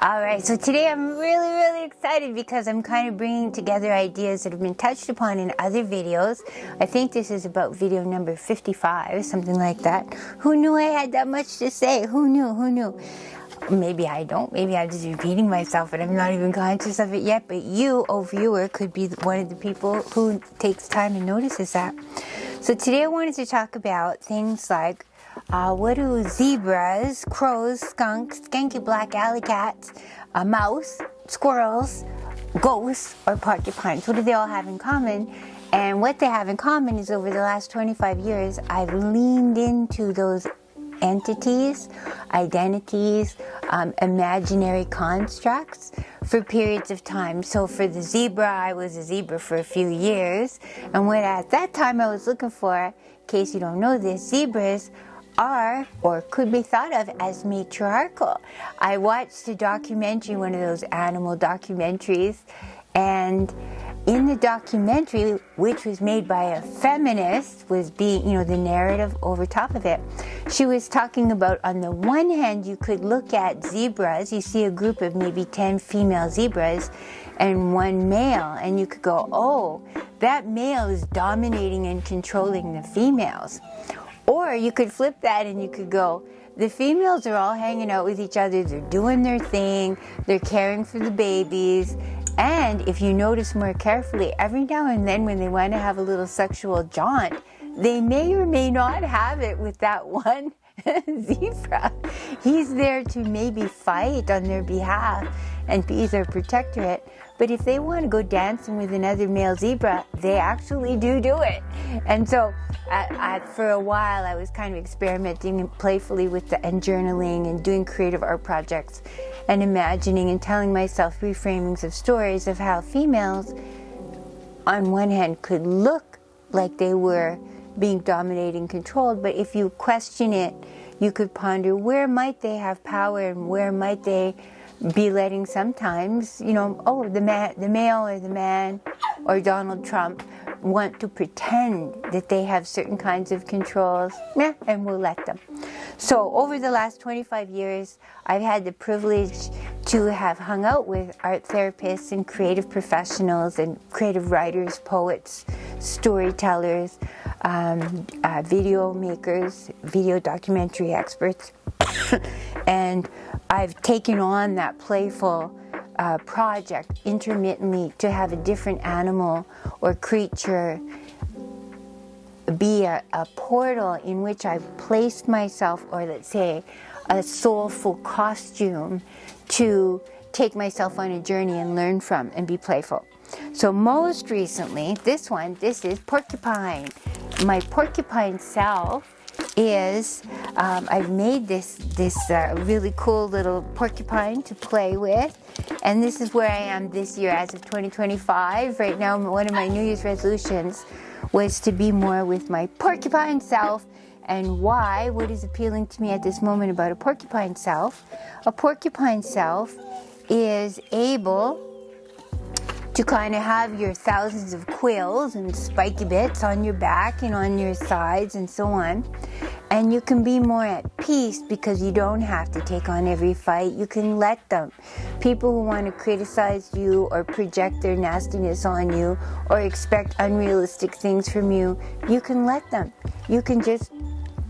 Alright, so today I'm really excited because I'm kind of bringing together ideas that have been touched upon in other videos. I think this is about video number 55, something like that. Who knew I had that much to say? Who knew? Maybe I don't. Maybe I'm just repeating myself and I'm not even conscious of it yet. But you, oh viewer, could be one of the people who takes time and notices that. So today I wanted to talk about things like what do zebras, crows, skunks, skanky black alley cats, a mouse, squirrels, ghosts, or porcupines? What do they all have in common? And what they have in common is over the last 25 years, I've leaned into those entities, identities, imaginary constructs for periods of time. So for the zebra, I was a zebra for a few years. And what at that time I was looking for, in case you don't know this, zebras are or could be thought of as matriarchal. I watched a documentary, one of those animal documentaries, and in the documentary, which was made by a feminist, was being, the narrative over top of it, she was talking about, on the one hand, you could look at zebras, you see a group of maybe 10 female zebras and one male, and you could go, oh, that male is dominating and controlling the females. Or you could flip that and you could go, the females are all hanging out with each other, they're doing their thing, they're caring for the babies, and if you notice more carefully, every now and then when they want to have a little sexual jaunt, they may or may not have it with that one zebra. He's there to maybe fight on their behalf and be their protectorate. But if they want to go dancing with another male zebra, they actually do it. And so for a while I was kind of experimenting playfully with and journaling and doing creative art projects and imagining and telling myself reframings of stories of how females on one hand could look like they were being dominated and controlled, but if you question it, you could ponder where might they have power and where might they be letting sometimes, the male or the man or Donald Trump want to pretend that they have certain kinds of controls, and we'll let them. So over the last 25 years, I've had the privilege to have hung out with art therapists and creative professionals and creative writers, poets, storytellers, video makers, video documentary experts, and I've taken on that playful project intermittently to have a different animal or creature be a portal in which I've placed myself, or let's say a soulful costume, to take myself on a journey and learn from and be playful. So most recently, this is Porcupine. My porcupine self is, I've made this really cool little porcupine to play with, and this is where I am this year as of 2025. Right now, one of my New Year's resolutions was to be more with my porcupine self. And why? What is appealing to me at this moment about a porcupine self? A porcupine self is able to kind of have your thousands of quills and spiky bits on your back and on your sides and so on. And you can be more at peace because you don't have to take on every fight. You can let them. People who want to criticize you or project their nastiness on you or expect unrealistic things from you, you can let them. You can just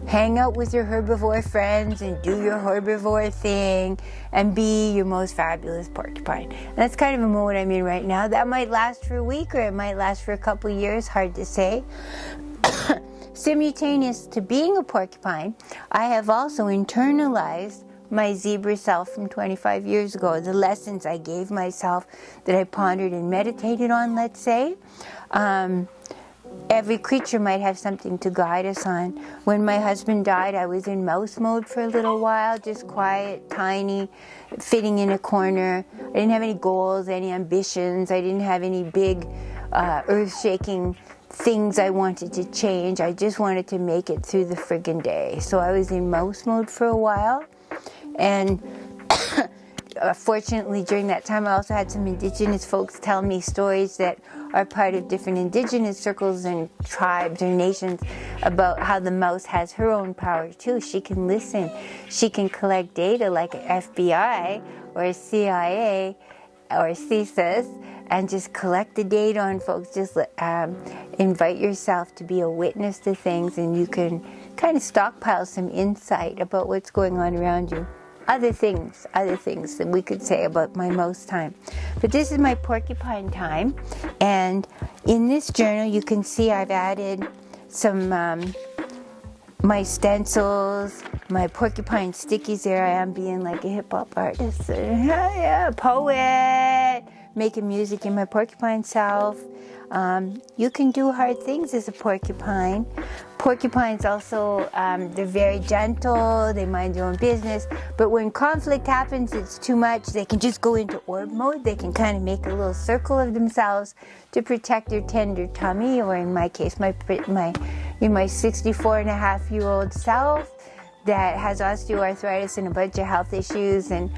hang out with your herbivore friends and do your herbivore thing and be your most fabulous porcupine. And that's kind of a mode I'm in right now. That might last for a week or it might last for a couple years, hard to say. Simultaneous to being a porcupine, I have also internalized my zebra self from 25 years ago, the lessons I gave myself that I pondered and meditated on, let's say. Every creature might have something to guide us on. When my husband died, I was in mouse mode for a little while, just quiet, tiny, fitting in a corner. I didn't have any goals, any ambitions. I didn't have any big, earth-shaking things I wanted to change. I just wanted to make it through the friggin' day. So I was in mouse mode for a while. And fortunately, during that time, I also had some Indigenous folks tell me stories that are part of different Indigenous circles and tribes or nations about how the mouse has her own power too. She can listen. She can collect data like FBI or CIA or CSIS and just collect the data on folks. Just invite yourself to be a witness to things, and you can kind of stockpile some insight about what's going on around you. Other things that we could say about my mouse time. But this is my porcupine time, and in this journal you can see I've added some my stencils, my porcupine stickies. There I am being like a hip-hop artist, poet, making music in my porcupine self. You can do hard things as a porcupine. Porcupines also, they're very gentle, they mind their own business, but when conflict happens, it's too much, they can just go into orb mode. They can kind of make a little circle of themselves to protect their tender tummy, or in my case, my 64-and-a-half-year-old self that has osteoarthritis and a bunch of health issues, and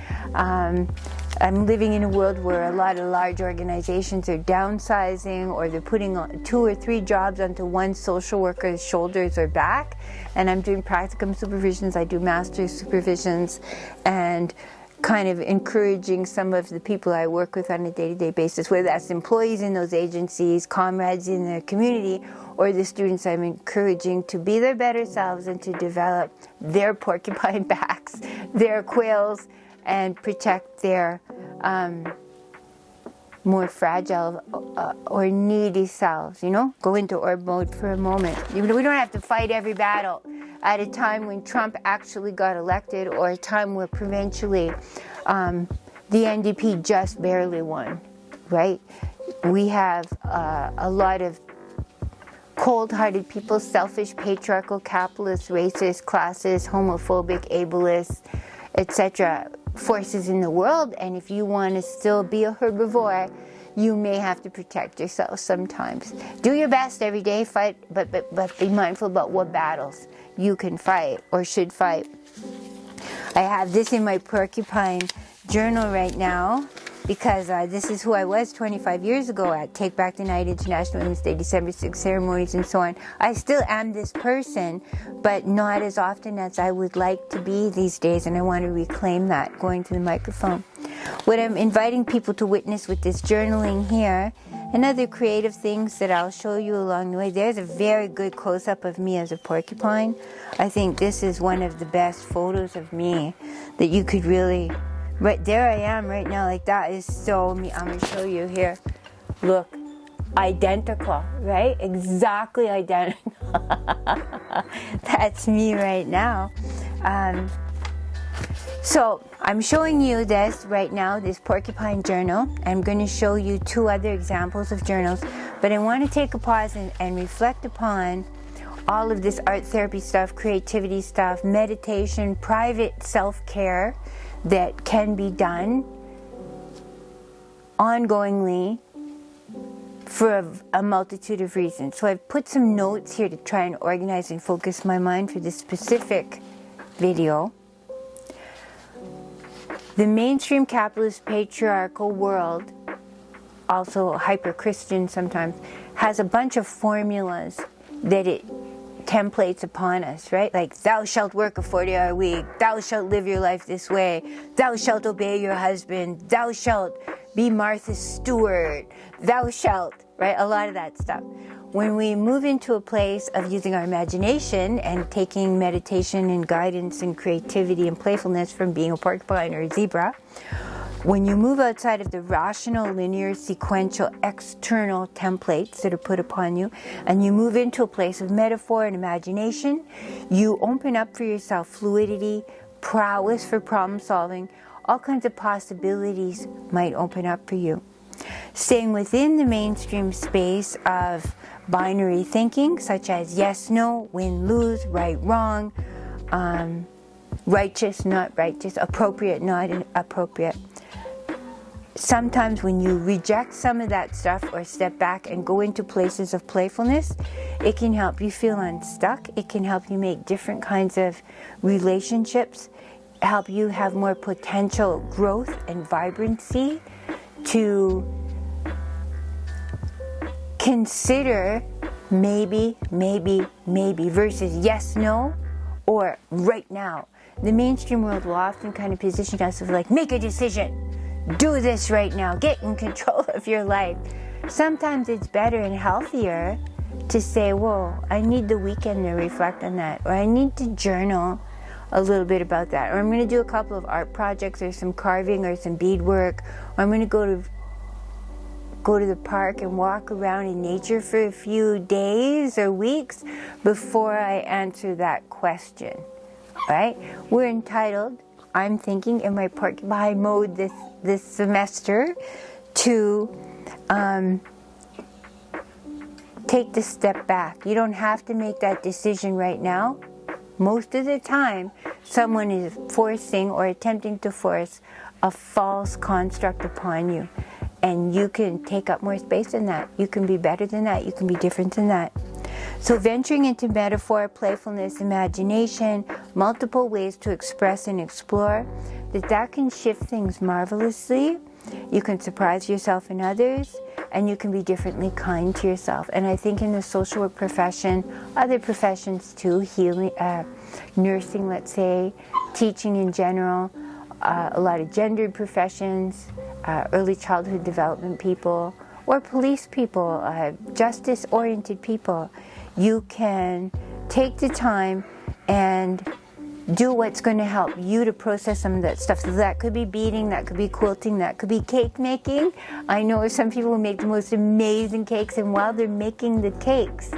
I'm living in a world where a lot of large organizations are downsizing, or they're putting 2 or 3 jobs onto one social worker's shoulders or back, and I'm doing practicum supervisions, I do master's supervisions, and kind of encouraging some of the people I work with on a day-to-day basis, whether that's employees in those agencies, comrades in their community, or the students I'm encouraging to be their better selves and to develop their porcupine backs, their quills, and protect their more fragile or needy selves, you know? Go into orb mode for a moment. We don't have to fight every battle at a time when Trump actually got elected, or a time where provincially the NDP just barely won, right? We have a lot of cold-hearted people, selfish, patriarchal, capitalist, racist, classist, homophobic, ableist, etc. forces in the world, and if you want to still be a herbivore, you may have to protect yourself sometimes. Do your best every day, fight, but be mindful about what battles you can fight or should fight. I have this in my porcupine journal right now, because this is who I was 25 years ago at Take Back the Night, International Women's Day, December 6th ceremonies, and so on. I still am this person, but not as often as I would like to be these days, and I want to reclaim that, going to the microphone. What I'm inviting people to witness with this journaling here, and other creative things that I'll show you along the way. There's a very good close-up of me as a porcupine. I think this is one of the best photos of me that you could really... Right there I am right now, like that is so me. I'm going to show you here. Look, identical, right? Exactly identical. That's me right now. So I'm showing you this right now, this porcupine journal. I'm going to show you 2 other examples of journals, but I want to take a pause and reflect upon all of this art therapy stuff, creativity stuff, meditation, private self-care that can be done ongoingly for a multitude of reasons. So I've put some notes here to try and organize and focus my mind for this specific video. The mainstream capitalist patriarchal world, also hyper-Christian sometimes, has a bunch of formulas that it templates upon us, right? Like, thou shalt work a 40-hour week, thou shalt live your life this way, thou shalt obey your husband, thou shalt be Martha Stewart, thou shalt, right? A lot of that stuff. When we move into a place of using our imagination and taking meditation and guidance and creativity and playfulness from being a porcupine or a zebra, when you move outside of the rational, linear, sequential, external templates that are put upon you, and you move into a place of metaphor and imagination, you open up for yourself fluidity, prowess for problem solving. All kinds of possibilities might open up for you. Staying within the mainstream space of binary thinking, such as yes, no, win, lose, right, wrong, righteous, not righteous, appropriate, not inappropriate. Sometimes when you reject some of that stuff or step back and go into places of playfulness, it can help you feel unstuck. It can help you make different kinds of relationships, help you have more potential growth and vibrancy to consider maybe versus yes, no, or right now. the mainstream world will often kind of position us as like, make a decision, do this right now, get in control of your life. Sometimes it's better and healthier to say, whoa, I need the weekend to reflect on that, or I need to journal a little bit about that, or I'm going to do a couple of art projects, or some carving, or some beadwork, or I'm going to go to the park and walk around in nature for a few days or weeks before I answer that question, right? We're entitled, I'm thinking in my porcupine mode this semester, to take the step back. You don't have to make that decision right now. Most of the time, someone is forcing or attempting to force a false construct upon you. And you can take up more space than that. You can be better than that. You can be different than that. So venturing into metaphor, playfulness, imagination, multiple ways to express and explore, that can shift things marvelously. You can surprise yourself and others, and you can be differently kind to yourself. And I think in the social work profession, other professions too, healing, nursing, let's say, teaching in general, a lot of gendered professions, early childhood development people, or police people, justice-oriented people, you can take the time and do what's going to help you to process some of that stuff. So that could be beading, that could be quilting, that could be cake making. I know some people who make the most amazing cakes, and while they're making the cakes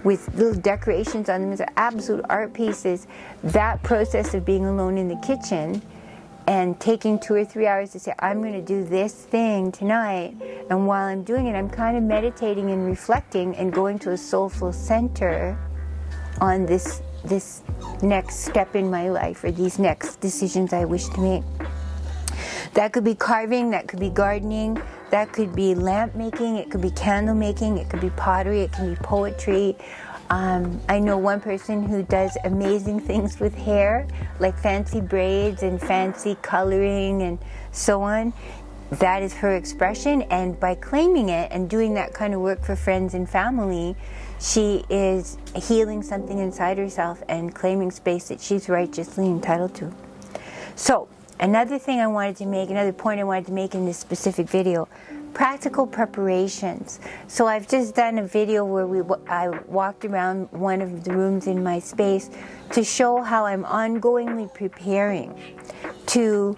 with little decorations on them as absolute art pieces, that process of being alone in the kitchen and taking 2 or 3 hours to say, I'm going to do this thing tonight, and while I'm doing it, I'm kind of meditating and reflecting and going to a soulful center on this next step in my life, or these next decisions I wish to make. That could be carving, that could be gardening, that could be lamp making, it could be candle making, it could be pottery, it can be poetry. I know one person who does amazing things with hair, like fancy braids and fancy coloring and so on. That is her expression, and by claiming it and doing that kind of work for friends and family, she is healing something inside herself and claiming space that she's righteously entitled to. So, another thing I wanted to make, another point I wanted to make in this specific video, practical preparations. So I've just done a video where I walked around one of the rooms in my space to show how I'm ongoingly preparing to,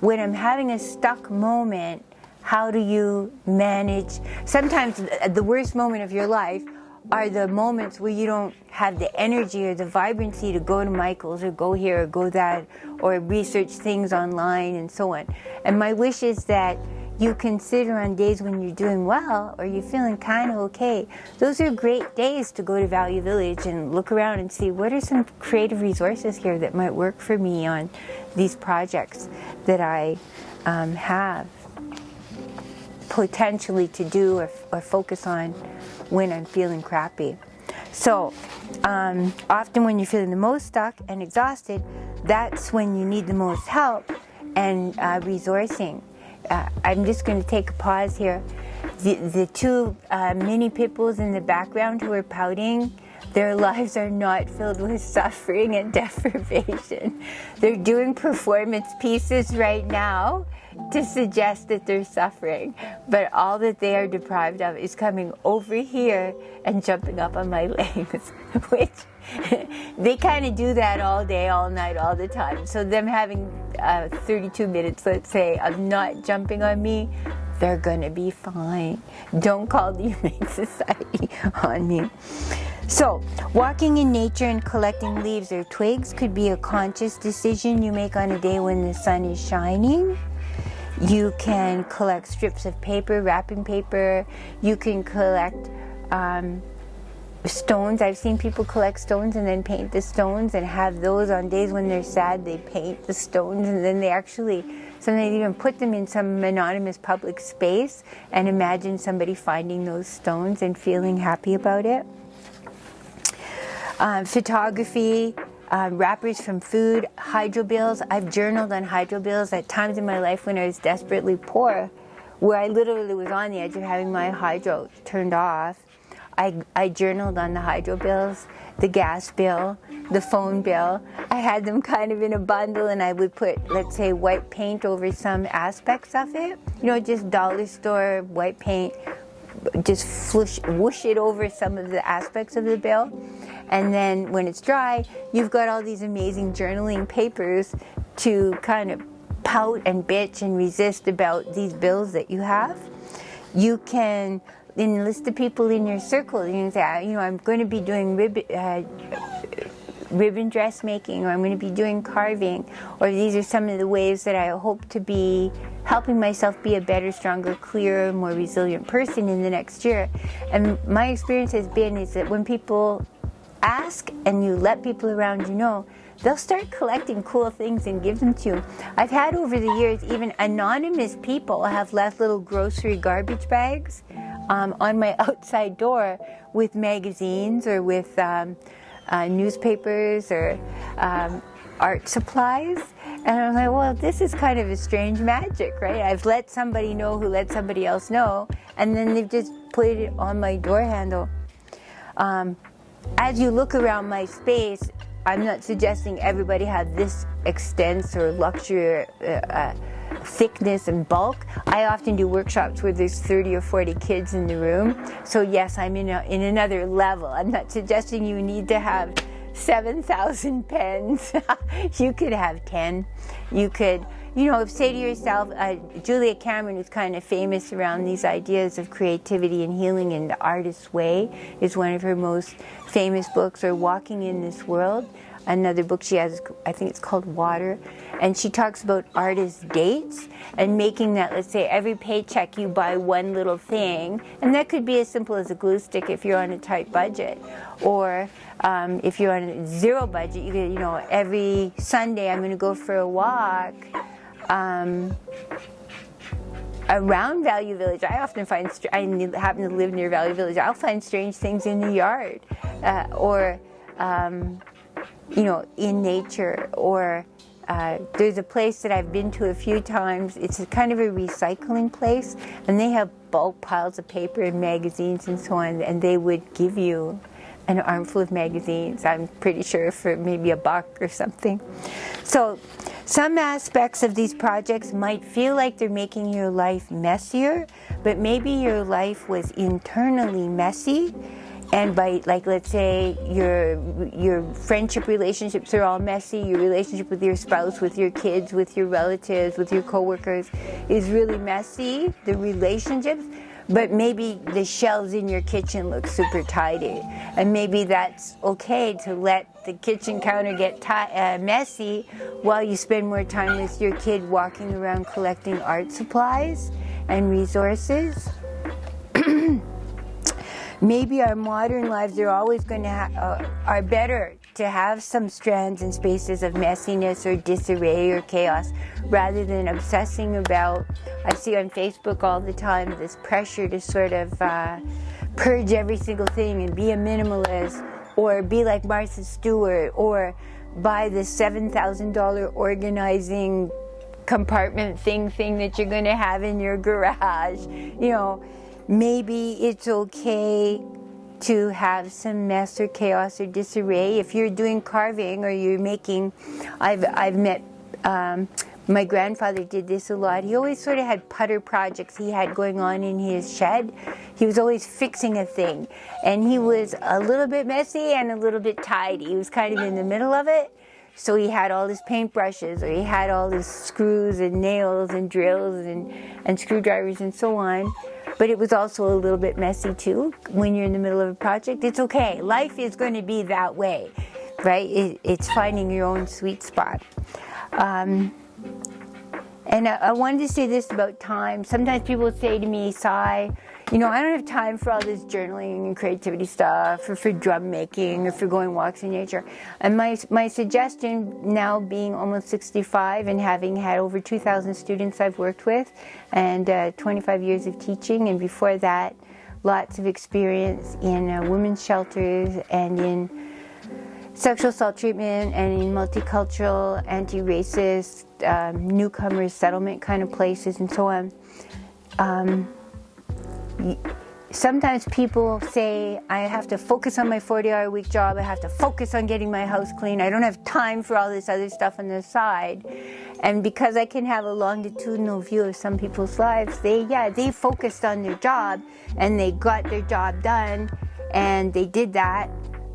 when I'm having a stuck moment, how do you manage? Sometimes the worst moment of your life are the moments where you don't have the energy or the vibrancy to go to Michael's or go here or go that or research things online and so on. And my wish is that you consider on days when you're doing well or you're feeling kind of okay, those are great days to go to Value Village and look around and see what are some creative resources here that might work for me on these projects that I have potentially to do or focus on when I'm feeling crappy. So often when you're feeling the most stuck and exhausted, that's when you need the most help and resourcing. I'm just going to take a pause here. The two mini pit bulls in the background who are pouting, their lives are not filled with suffering and deprivation. They're doing performance pieces right now to suggest that they're suffering, but all that they are deprived of is coming over here and jumping up on my legs, which they kind of do that all day, all night, all the time. So them having 32 minutes, let's say, of not jumping on me, they're gonna be fine. Don't call the Humane Society on me. So, walking in nature and collecting leaves or twigs could be a conscious decision you make on a day when the sun is shining. You can collect strips of paper, wrapping paper. You can collect stones. I've seen people collect stones and then paint the stones and have those on days when they're sad. They paint the stones and then they actually sometimes even put them in some anonymous public space and imagine somebody finding those stones and feeling happy about it. Photography, wrappers from food, hydro bills. I've journaled on hydro bills at times in my life when I was desperately poor, where I literally was on the edge of having my hydro turned off. I journaled on the hydro bills, the gas bill, the phone bill. I had them kind of in a bundle, and I would put, let's say, white paint over some aspects of it. You know, just dollar store white paint, just whoosh it over some of the aspects of the bill. And then when it's dry, you've got all these amazing journaling papers to kind of pout and bitch and resist about these bills that you have. You can enlist the people in your circle. You can say, you know, I'm going to be doing ribbon dressmaking, or I'm going to be doing carving, or these are some of the ways that I hope to be helping myself be a better, stronger, clearer, more resilient person in the next year. And my experience has been is that when people ask and you let people around you know, they'll start collecting cool things and give them to you. I've had over the years, even anonymous people have left little grocery garbage bags on my outside door with magazines or with newspapers or art supplies. And I'm like, well, this is kind of a strange magic, right? I've let somebody know who let somebody else know, and then they've just put it on my door handle. As you look around my space, I'm not suggesting everybody have this extense or luxury thickness and bulk. I often do workshops where there's 30 or 40 kids in the room. So yes, I'm in another level. I'm not suggesting you need to have 7,000 pens. You could have 10. You could, you know, say to yourself, Julia Cameron is kind of famous around these ideas of creativity and healing in the artist's way, is one of her most famous books, or Walking in This World. Another book she has, I think it's called Water, and she talks about artist dates and making that, let's say, every paycheck you buy one little thing, and that could be as simple as a glue stick if you're on a tight budget, or if you're on a zero budget, you could, you know, every Sunday I'm going to go for a walk around Value Village. I often find, I happen to live near Value Village, I'll find strange things in the yard, or you know, in nature, or there's a place that I've been to a few times. It's a kind of a recycling place, and they have bulk piles of paper and magazines and so on, and they would give you an armful of magazines, I'm pretty sure, for maybe $1 or something. So some aspects of these projects might feel like they're making your life messier, but maybe your life was internally messy. And by, like, let's say your friendship relationships are all messy, your relationship with your spouse, with your kids, with your relatives, with your coworkers is really messy, the relationships, but maybe the shelves in your kitchen look super tidy. And maybe that's okay to let the kitchen counter get messy while you spend more time with your kid walking around collecting art supplies and resources. Maybe our modern lives are always going to are better to have some strands and spaces of messiness or disarray or chaos, rather than obsessing about, I see on Facebook all the time, this pressure to sort of purge every single thing and be a minimalist, or be like Martha Stewart, or buy the $7,000 organizing compartment thing that you're going to have in your garage. You know, maybe it's okay to have some mess or chaos or disarray. If you're doing carving or you're making, I've met, my grandfather did this a lot. He always sort of had putter projects he had going on in his shed. He was always fixing a thing. And he was a little bit messy and a little bit tidy. He was kind of in the middle of it. So he had all his paintbrushes, or he had all his screws and nails and drills and screwdrivers and so on. But it was also a little bit messy too when you're in the middle of a project. It's okay. Life is going to be that way, right? It's finding your own sweet spot. And I wanted to say this about time. Sometimes people say to me, Sai, you know, I don't have time for all this journaling and creativity stuff, or for drum making, or for going walks in nature. And my suggestion, now being almost 65 and having had over 2,000 students I've worked with, and 25 years of teaching, and before that, lots of experience in women's shelters and in sexual assault treatment and in multicultural, anti-racist, newcomer settlement kind of places and so on. sometimes people say, I have to focus on my 40-hour-a-week job. I have to focus on getting my house clean. I don't have time for all this other stuff on the side. And because I can have a longitudinal view of some people's lives, they focused on their job and they got their job done and they did that.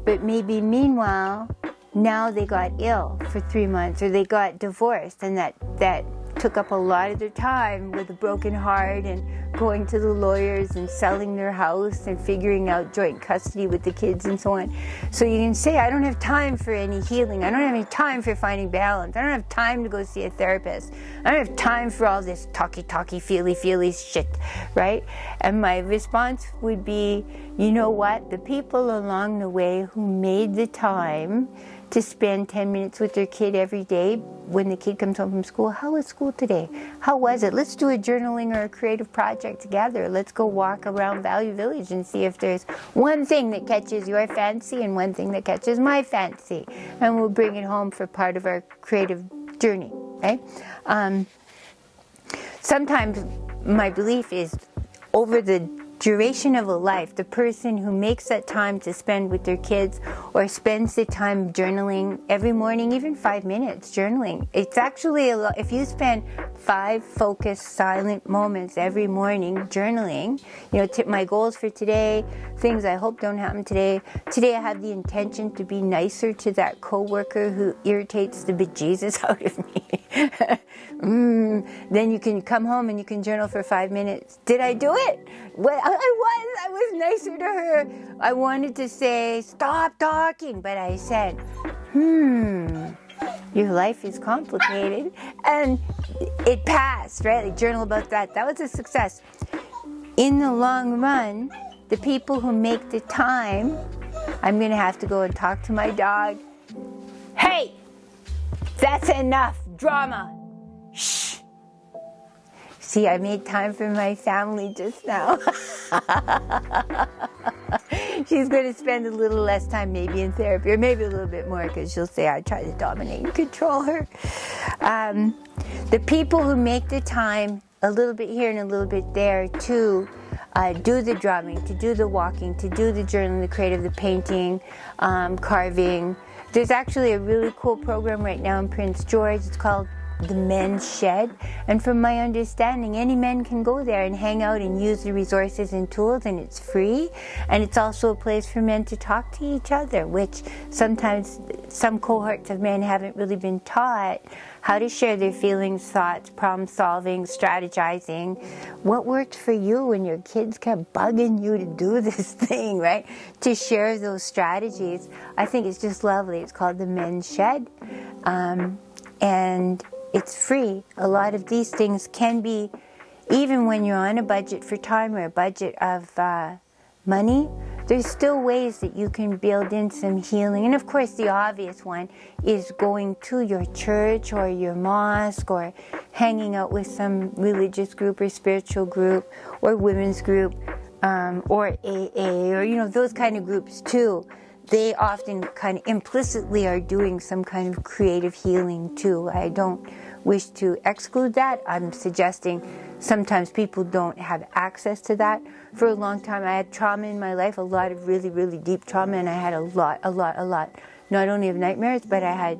But maybe meanwhile, now they got ill for 3 months or they got divorced, and that took up a lot of their time with a broken heart and going to the lawyers and selling their house and figuring out joint custody with the kids and so on. So you can say, I don't have time for any healing. I don't have any time for finding balance. I don't have time to go see a therapist. I don't have time for all this talky, feely shit, right? And my response would be, you know what? The people along the way who made the time to spend 10 minutes with their kid every day when the kid comes home from school. How was school today? How was it? Let's do a journaling or a creative project together. Let's go walk around Value Village and see if there's one thing that catches your fancy and one thing that catches my fancy. And we'll bring it home for part of our creative journey, right? Sometimes my belief is over the duration of a life, the person who makes that time to spend with their kids or spends the time journaling every morning, even 5 minutes journaling, it's actually a lot. If you spend 5 focused silent moments every morning journaling, you know, my goals for today, things I hope don't happen today. Today I have the intention to be nicer to that coworker who irritates the bejesus out of me. Then you can come home and you can journal for 5 minutes. Did I do it? Well, I was nicer to her. I wanted to say, stop talking, but I said, your life is complicated. And it passed, right? I journal about that. That was a success. In the long run, the people who make the time, I'm going to have to go and talk to my dog. Hey, that's enough drama. Shh. See, I made time for my family just now. She's going to spend a little less time maybe in therapy, or maybe a little bit more, because she'll say I try to dominate and control her. The people who make the time a little bit here and a little bit there to do the drumming, to do the walking, to do the journaling, the creative, the painting, carving. There's actually a really cool program right now in Prince George. It's called the Men's Shed, and from my understanding, any men can go there and hang out and use the resources and tools, and it's free, and it's also a place for men to talk to each other, which sometimes some cohorts of men haven't really been taught how to share their feelings, thoughts, problem solving, strategizing. What worked for you when your kids kept bugging you to do this thing, right? To share those strategies. I think it's just lovely. It's called the Men's Shed, and it's free. A lot of these things can be, even when you're on a budget for time or a budget of money, there's still ways that you can build in some healing. And of course, the obvious one is going to your church or your mosque or hanging out with some religious group or spiritual group or women's group or AA or, you know, those kind of groups too. They often kind of implicitly are doing some kind of creative healing too. I don't wish to exclude that. I'm suggesting sometimes people don't have access to that. For a long time, I had trauma in my life, a lot of really, really deep trauma, and I had a lot, not only of nightmares, but I had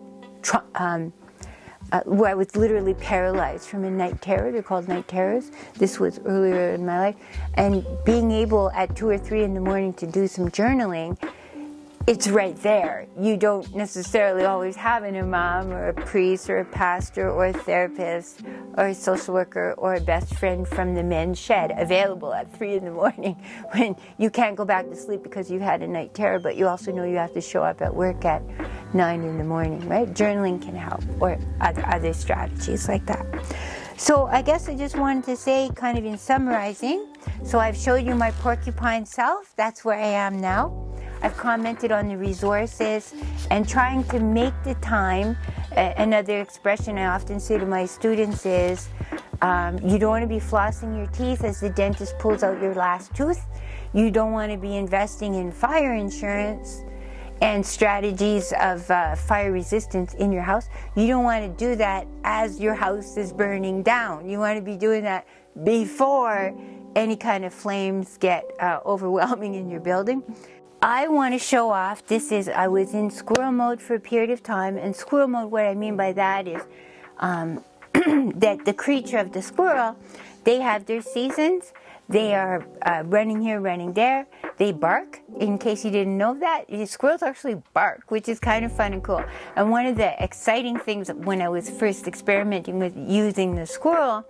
where I was literally paralyzed from a night terror. They're called night terrors. This was earlier in my life. And being able at 2 or 3 in the morning to do some journaling, it's right there. You don't necessarily always have an imam or a priest or a pastor or a therapist or a social worker or a best friend from the Men's Shed available at 3 in the morning when you can't go back to sleep because you've had a night terror, but you also know you have to show up at work at 9 in the morning, right? Journaling can help, or other strategies like that. So I guess I just wanted to say, kind of in summarizing, so I've showed you my porcupine self. That's where I am now. I've commented on the resources and trying to make the time. Another expression I often say to my students is, you don't want to be flossing your teeth as the dentist pulls out your last tooth. You don't want to be investing in fire insurance and strategies of fire resistance in your house. You don't want to do that as your house is burning down. You want to be doing that before any kind of flames get overwhelming in your building. I want to show off, I was in squirrel mode for a period of time, and squirrel mode, what I mean by that is that the creature of the squirrel, they have their seasons. They are running here, running there. They bark. In case you didn't know that, squirrels actually bark, which is kind of fun and cool. And one of the exciting things when I was first experimenting with using the squirrel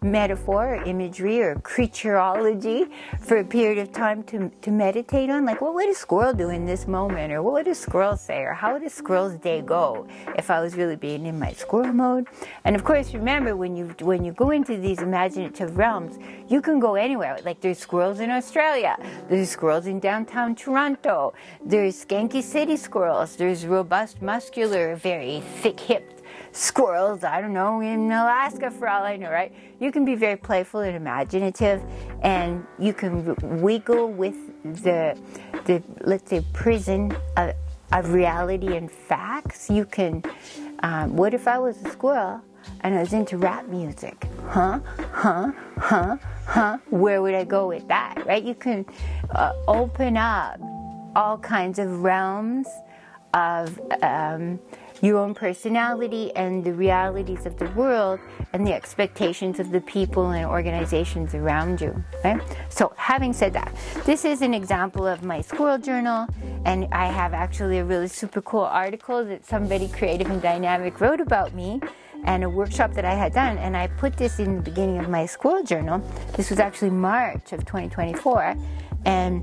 metaphor or imagery or creatureology for a period of time to meditate on, like, what would a squirrel do in this moment, or what would a squirrel say, or how would a squirrel's day go if I was really being in my squirrel mode. And of course, remember, when you go into these imaginative realms, you can go anywhere. Like, there's squirrels in Australia, there's squirrels in downtown Toronto, there's skanky city squirrels, there's robust, muscular, very thick-hipped squirrels, I don't know, in Alaska for all I know, right? You can be very playful and imaginative, and you can wiggle with the let's say, prison of reality and facts. You can, what if I was a squirrel and I was into rap music? Where would I go with that, right? You can open up all kinds of realms of your own personality and the realities of the world and the expectations of the people and organizations around you, right? So having said that, this is an example of my squirrel journal, and I have actually a really super cool article that somebody creative and dynamic wrote about me, and a workshop that I had done, and I put this in the beginning of my squirrel journal. This was actually March of 2024, and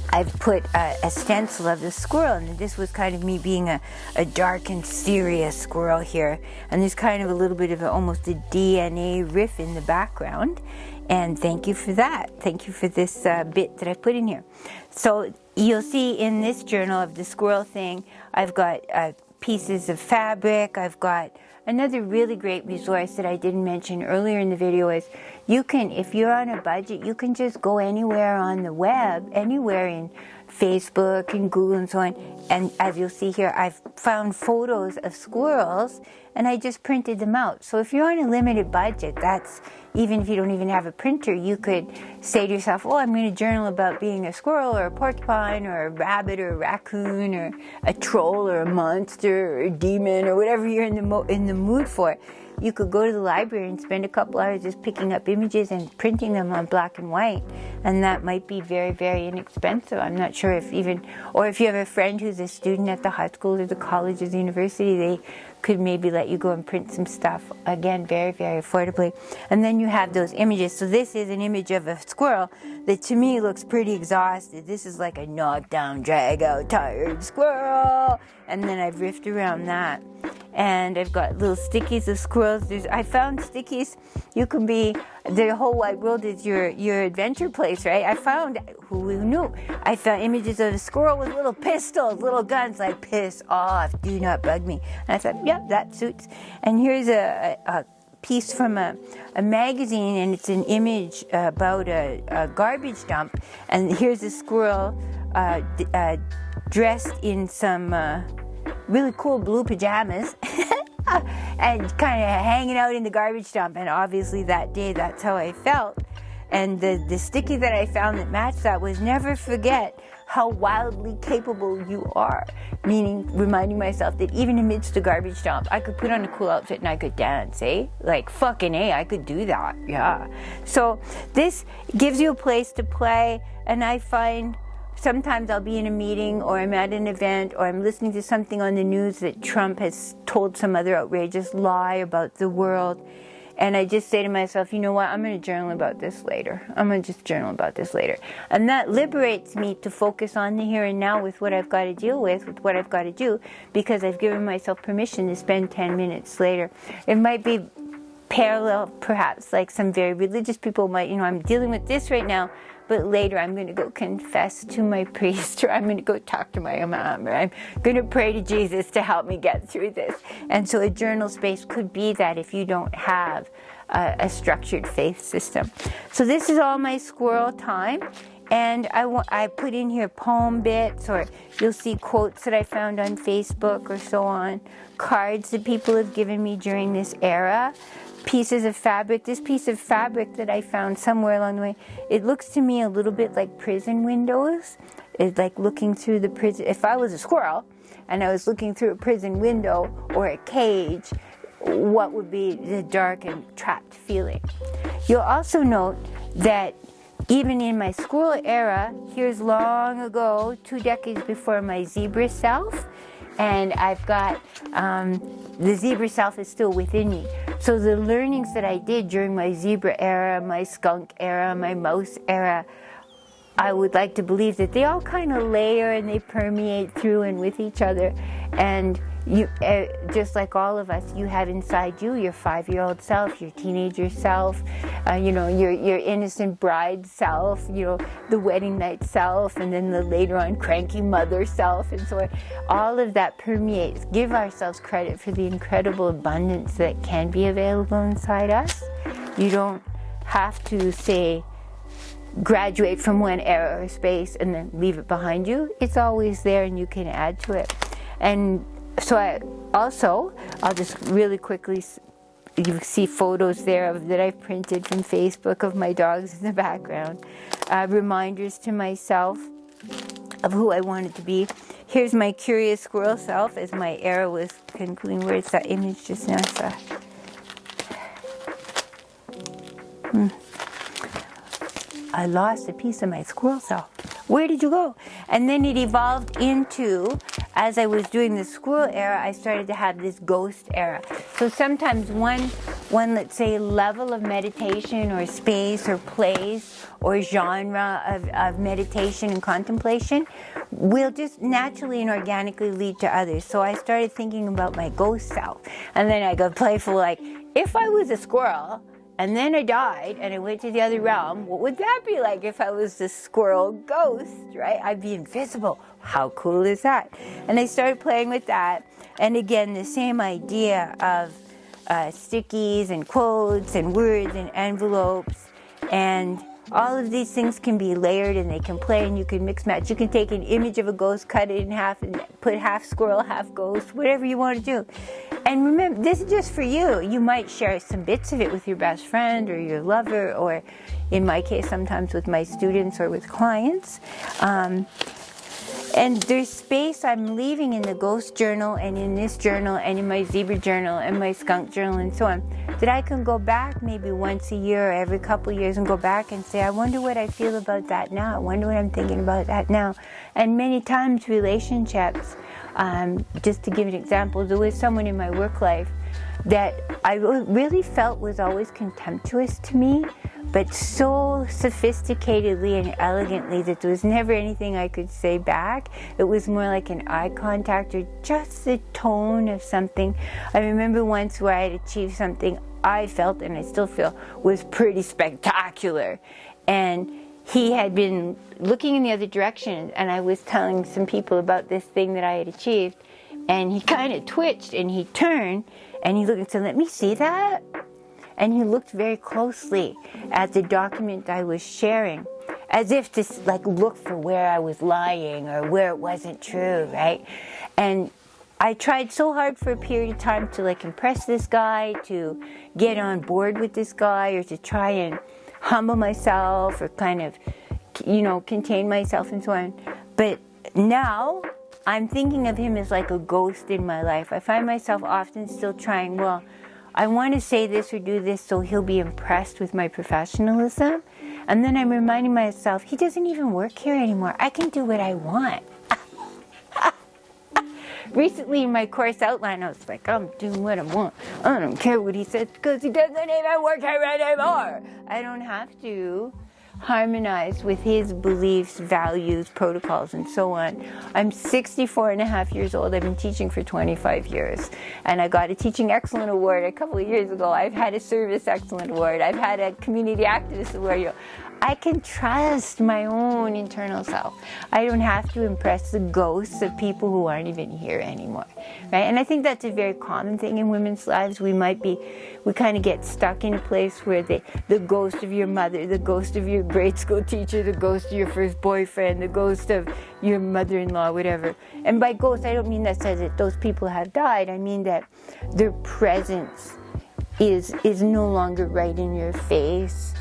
I've put a stencil of the squirrel, and this was kind of me being a dark and serious squirrel here, and there's kind of a little bit of almost a DNA riff in the background, and thank you for that. Thank you for this bit that I put in here. So you'll see in this journal of the squirrel thing, I've got pieces of fabric. I've got another really great resource that I didn't mention earlier in the video is you can, if you're on a budget, you can just go anywhere on the web, anywhere in Facebook and Google and so on. And as you'll see here, I've found photos of squirrels and I just printed them out. So if you're on a limited budget, that's, even if you don't even have a printer, you could say to yourself, oh, I'm going to journal about being a squirrel or a porcupine or a rabbit or a raccoon or a troll or a monster or a demon or whatever you're in the mood for. You could go to the library and spend a couple hours just picking up images and printing them on black and white. And that might be very, very inexpensive. I'm not sure if even, or if you have a friend who's a student at the high school or the college or the university, they could maybe let you go and print some stuff, again, very, very affordably. And then you have those images. So this is an image of a squirrel that to me looks pretty exhausted. This is like a knocked down, drag out, tired squirrel. And then I've riffed around that. And I've got little stickies of squirrels. I found stickies. You can be, the whole wide world is your adventure place, right? I found, who knew? I found images of a squirrel with little pistols, little guns, like, piss off, do not bug me. And I thought, yeah, that suits. And here's a piece from a magazine, and it's an image about a garbage dump. And here's a squirrel dressed in some really cool blue pajamas and kind of hanging out in the garbage dump. And obviously that day, that's how I felt. And the sticky that I found that matched that was never forget how wildly capable you are. Meaning, reminding myself that even amidst the garbage dump, I could put on a cool outfit and I could dance, eh? Like, fucking A, I could do that, yeah. So this gives you a place to play, and I find sometimes I'll be in a meeting, or I'm at an event, or I'm listening to something on the news that Trump has told some other outrageous lie about the world. And I just say to myself, you know what, I'm going to journal about this later. I'm going to just journal about this later. And that liberates me to focus on the here and now with what I've got to deal with what I've got to do, because I've given myself permission to spend 10 minutes later. It might be parallel, perhaps, like some very religious people might, I'm dealing with this right now, but later I'm going to go confess to my priest, or I'm going to go talk to my imam, or I'm going to pray to Jesus to help me get through this. And so a journal space could be that if you don't have a structured faith system. So this is all my squirrel time. And I put in here poem bits, or you'll see quotes that I found on Facebook or so on, cards that people have given me during this era, pieces of fabric. This piece of fabric that I found somewhere along the way, it looks to me a little bit like prison windows. It's like looking through the prison. If I was a squirrel and I was looking through a prison window or a cage, what would be the dark and trapped feeling? You'll also note that even in my squirrel era, here's long ago, 2 decades before my zebra self, and I've got the zebra self is still within me. So the learnings that I did during my zebra era, my skunk era, my mouse era, I would like to believe that they all kind of layer and they permeate through and with each other. And you, just like all of us, you have inside you your 5-year-old self, your teenager self, your innocent bride self, the wedding night self, and then the later on cranky mother self, and so on. All of that permeates. Give ourselves credit for the incredible abundance that can be available inside us. You don't have to say, graduate from one era or space and then leave it behind you. It's always there and you can add to it. And so I'll just really quickly, you see photos there that I've printed from Facebook of my dogs in the background. Reminders to myself of who I wanted to be. Here's my curious squirrel self as my era was concluding. Where's that image just now? I lost a piece of my squirrel self. Where did you go? And then it evolved into, as I was doing the squirrel era, I started to have this ghost era. So sometimes one let's say, level of meditation or space or place or genre of meditation and contemplation will just naturally and organically lead to others. So I started thinking about my ghost self. And then I got playful, like, if I was a squirrel, and then I died, and I went to the other realm, what would that be like if I was the squirrel ghost, right? I'd be invisible. How cool is that? And I started playing with that. And again, the same idea of stickies and quotes and words and envelopes. And all of these things can be layered and they can play and you can mix match. You can take an image of a ghost, cut it in half, and put half squirrel, half ghost, whatever you want to do. And remember, this is just for you. You might share some bits of it with your best friend or your lover, or in my case, sometimes with my students or with clients. And there's space I'm leaving in the ghost journal and in this journal and in my zebra journal and my skunk journal and so on, that I can go back maybe once a year or every couple of years and go back and say, I wonder what I feel about that now. I wonder what I'm thinking about that now. And many times relationships, just to give an example, there was someone in my work life that I really felt was always contemptuous to me, but so sophisticatedly and elegantly that there was never anything I could say back. It was more like an eye contact or just the tone of something. I remember once where I had achieved something I felt, and I still feel, was pretty spectacular. And he had been looking in the other direction, and I was telling some people about this thing that I had achieved, and he kind of twitched, and he turned, and he looked and said, "Let me see that." And he looked very closely at the document I was sharing, as if to look for where I was lying or where it wasn't true, right? And I tried so hard for a period of time to impress this guy, to get on board with this guy, or to try and humble myself or kind of, contain myself and so on. But now I'm thinking of him as like a ghost in my life. I find myself often still trying, I want to say this or do this so he'll be impressed with my professionalism. And then I'm reminding myself, he doesn't even work here anymore. I can do what I want. Recently in my course outline, I was like, I'm doing what I want. I don't care what he says because he doesn't even work here anymore. I don't have to harmonize with his beliefs, values, protocols, and so on. I'm 64 and a half years old. I've been teaching for 25 years. And I got a Teaching Excellent Award a couple of years ago. I've had a Service Excellent Award. I've had a Community Activist Award. I can trust my own internal self. I don't have to impress the ghosts of people who aren't even here anymore, right? And I think that's a very common thing in women's lives. We kind of get stuck in a place where the ghost of your mother, the ghost of your grade school teacher, the ghost of your first boyfriend, the ghost of your mother-in-law, whatever. And by ghost, I don't mean that says that those people have died. I mean that their presence is no longer right in your face,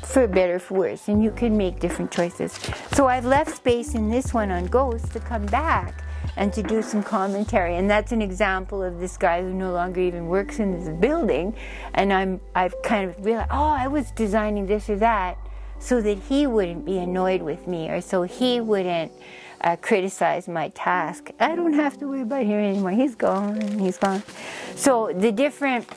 for better or for worse, and you can make different choices. So I've left space in this one on ghosts to come back and to do some commentary, and that's an example of this guy who no longer even works in this building, and I've kind of realized, oh, I was designing this or that so that he wouldn't be annoyed with me, or so he wouldn't criticize my task. I don't have to worry about him anymore. He's gone. So the different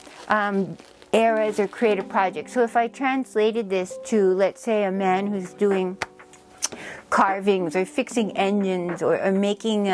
eras or creative projects. So if I translated this to, let's say, a man who's doing carvings or fixing engines or making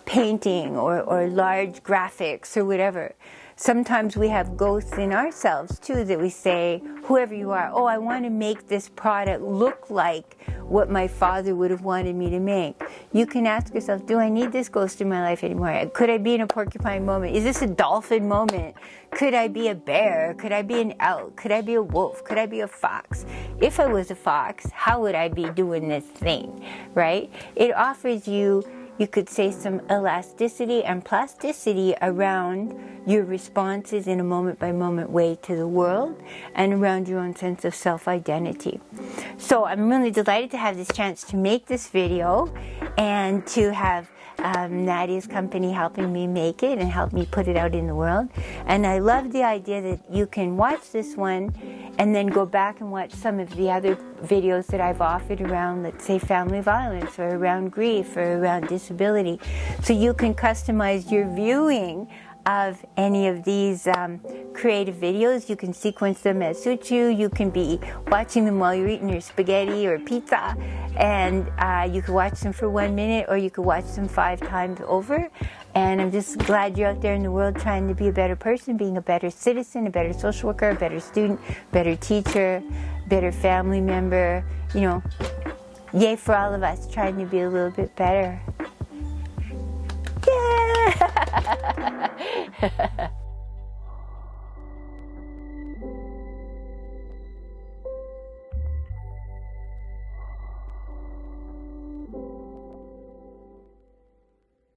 painting or large graphics or whatever. Sometimes we have ghosts in ourselves too that we say, whoever you are, oh, I want to make this product look like what my father would have wanted me to make. You can ask yourself, do I need this ghost in my life anymore? Could I be in a porcupine moment? Is this a dolphin moment? Could I be a bear? Could I be an elk? Could I be a wolf? Could I be a fox? If I was a fox, how would I be doing this thing, right? It offers you could say, some elasticity and plasticity around your responses in a moment-by-moment way to the world and around your own sense of self-identity. So I'm really delighted to have this chance to make this video and to have Nadia's company helping me make it and help me put it out in the world. And I love the idea that you can watch this one and then go back and watch some of the other videos that I've offered around, let's say, family violence or around grief or around disability. So you can customize your viewing of any of these creative videos. You can sequence them as suits you. You can be watching them while you're eating your spaghetti or pizza, and you can watch them for 1 minute, or you can watch them 5 times over. And I'm just glad you're out there in the world trying to be a better person, being a better citizen, a better social worker, a better student, better teacher, better family member. You know, yay for all of us trying to be a little bit better. Yeah!